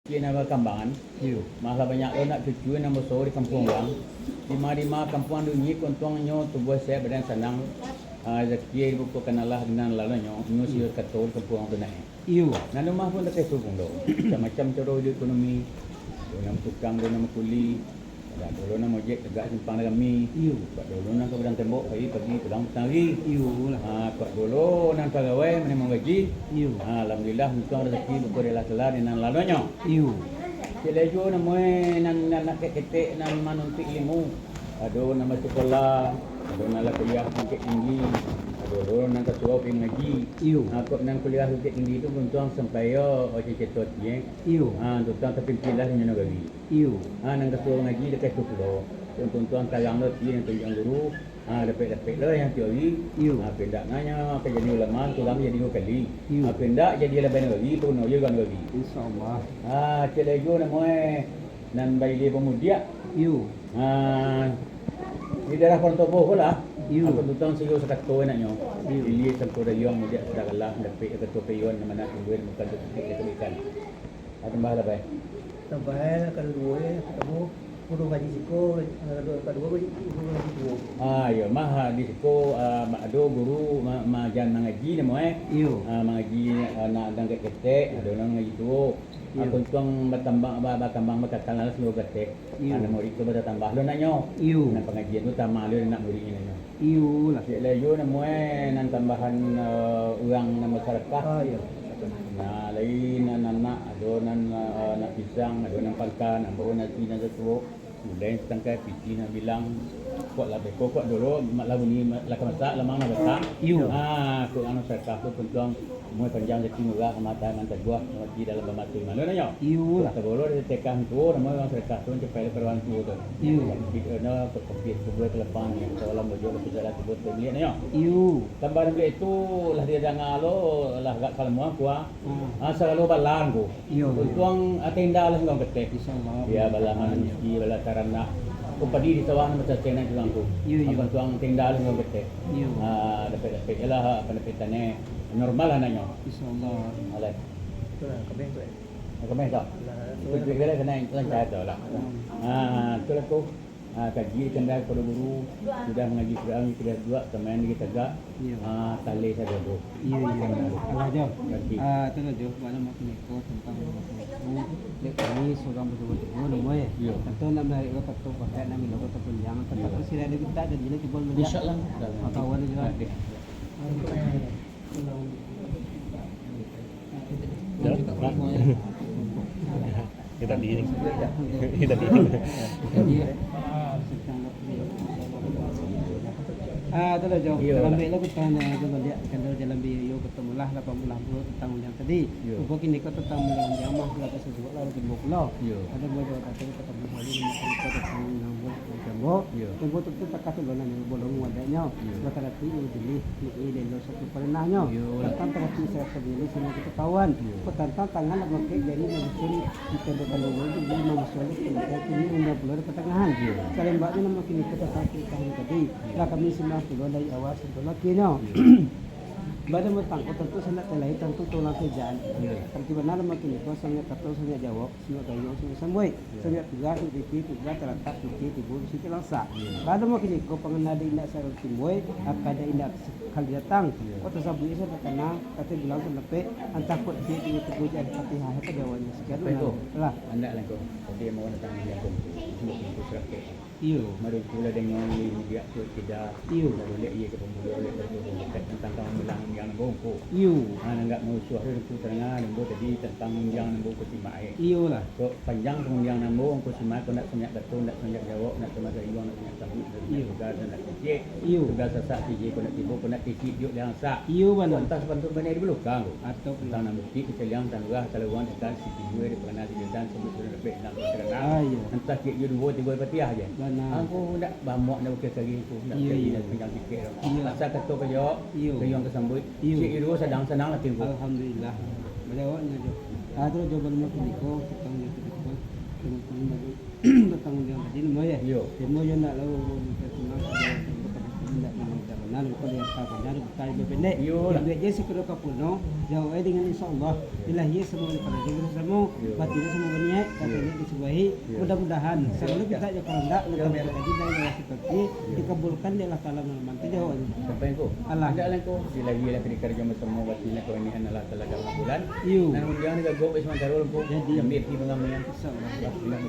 Kira nama kambangan. Masa banyak lo nak cucu yang besar di kampung orang. Di mana kampung dunia kontuangnya tubuh saya badan senang. Rezeki buku kenalah dengan lalu nyo siur katul kampung orang tunai. Nanu mah pun tak kesupung do. Macam cara hidup ekonomi. Nama tukang, nama kuli. Dulu nama ojek tegak simpang dengan mi. Dulu nak keberan tembok pagi pulang petang lagi. Dulu nak pegawai menerima gaji. Alhamdulillah tuang rezeki buku rela kelar dengan lalunya. Selejo nama nak ketek nan manuntik ilmu. Aduh nama sekolah, aduh nak kuliah tingkat tinggi. Aduh nak ketua pergi ngaji. Aku nak kuliah tingkat tinggi tu pun tuang sampai ojek ketot ye. Tuang terpilihlah dengan gaji. Nak ketua ngaji dekat tu pulau. Tuang talang lo yang tunjang guru. Dapat lah yang teori. Pendak nanya ke jadi ulama, tulang jadi kali. Pendak jadi lebih lagi, tu no juga lagi. InsyaAllah. Selejo nama nan bayi dia pemuda. Di daerah Pontobo lah. Aku tutang siyo sa kato naknyo. Dili sa ko dayon mo dia sa kalah dapat kato payon na mana tungguin bukan itu ikan. At bahala ba? Tambah kedua ketemu guru ngaji siko, kedua guru ngaji dua. Ya mah di siko ada guru majan ngaji nama mengaji nak dangkat ketek, ada orang ngaji tu. Aku tuang bertambang berkatalah seluruh ketek. Ana murid tu bertambah lo naknyo. Nak pengajian tu tambah lo nak murid ini naknyo. Lah. Selejo nama nan tambahan orang nama masyarakat. Nah, lain anak ada nak pisang, ada nak pangkan, ada nak nasi tu. Lain setengah piti nak bilang kuat lah beko kuat dulu mak lagu ni lah masak lamang nak masak. Kau anu serkah tu pentuang mulai panjang jadi murah mata mantap buah di dalam bamatu mana nanya. Lah sebelum dia tekan tu nama orang serkah tu sampai perwan tu tu. Kita kopi sebuah kelepan yang dalam baju lebih jalan tu buat beli nanya. Tambah beli itu lah dia jangan lo lah gak kalau mau kuah. Selalu balang tu. Pentuang atenda lah ngom ketek. InsyaAllah. Ya balangan mesti balang karena padi di sawah nama cacing nak juang tu. Apa tuang tinggal dengan betul. Dapat ialah pendapatannya normal lah nanya. InsyaAllah. Alai. Kami tu. Kami tak. Kita kira kena lancar tu lah. Tu lah tu. Kaji kendal pada guru sudah mengaji Quran kita dua teman kita tegak. Tali saja tu. Allah jauh. Tu lah jauh mana mak ni ko tentang dek kami seorang betul-betul nama ya. Tentu nak menarik ke ketua pakai nama logo ataupun jangan tetapi sila ada kita dan bila kita boleh InsyaAllah. kawan juga. Kita di ini. Itulah jauh. Dalam bila kita nak melihat kalau dalam bio ketemu lah 80 tentang yang tadi. Bukan kini kau tentang yang jamah lah sesuatu lah di buku ada boleh kata ketemu hari ini kita tentang yang buat tembok tu tak kasih boleh yang bolong wadanya. Maka nanti ini ini lo satu pernahnya. Tentang terhati saya sendiri semua kita kawan. Tentang tangan nak pakai jadi menyusun kita kalau itu di masalah ini 50 pertengahan. Saling baknya nama kini kita satu tahun tadi. Lah kami semua pulau dari awal sampai akhirnya. Badan bertangkut tentu sangat terlalu tentu tulang kerjaan. Tapi benar makin itu sangat kata sangat jawab semua kayu semua sampai sangat tugas tugas terletak di tibu situ langsa. Badan makin itu pengenal indah sarung timboy akan ada indah kali datang. Kota sabu itu terkena kata bilang sampai antakut dia di tubuh jadi fatihah itu jawabnya sekian lah. Anda lah kau. Dia mau datang dia pun semua itu serakit. Mari pula dengan dia tu tidak. Boleh ia ke pemuda oleh betul tentang kamu bilang yang bongko. Enggak mau suara itu tengah nembo tadi tentang yang nembo kusimai. Lah. So panjang yang nembo kusimai kau nak senyap betul nak senyap jawab nak sama dari orang nak senyap tahu juga dan nak kecik. Juga sesak tiji kau nak tibu kau nak kecik dia yang sak. Mana? Entah bentuk mana di belakang. Atau tentang nama bukti keceliang tanggah taluan dekat situ gue di pengenal di jalan sebut sudah lebih nak terkenal. Entah kek you dua tiga patiah aja. Aku nak bamok nak buka kali tu nak jadi nak panjang sikit. Asal kata kerja yang kesambut. Cik you dua sedang-sedang lah timbul. Alhamdulillah. Berjawabnya je. Terus jawaban makin iko tentang yang itu. Tentang yang tadi nama ya. Semua yang nak lalu kita senang tidak Nah, kalau dia tahu kan, tahu bependek. Yo lah. Dia je sekedar kapuno, jauh dengan insyaallah. Ilahi semua pada diri semua, batin semua berniat, katanya disubahi. Mudah-mudahan sebelum kita je kalau enggak, kita kaji dan seperti dikabulkan dia Allah Taala membantu jauh. Sampai ko. Allah. Ada lang ko sila gila kini kerja semua batin ko ini Allah Taala bulan. Yo. Dan kemudian juga go is mantarul ko. Jadi. Jambi ti mga mga. Insyaallah.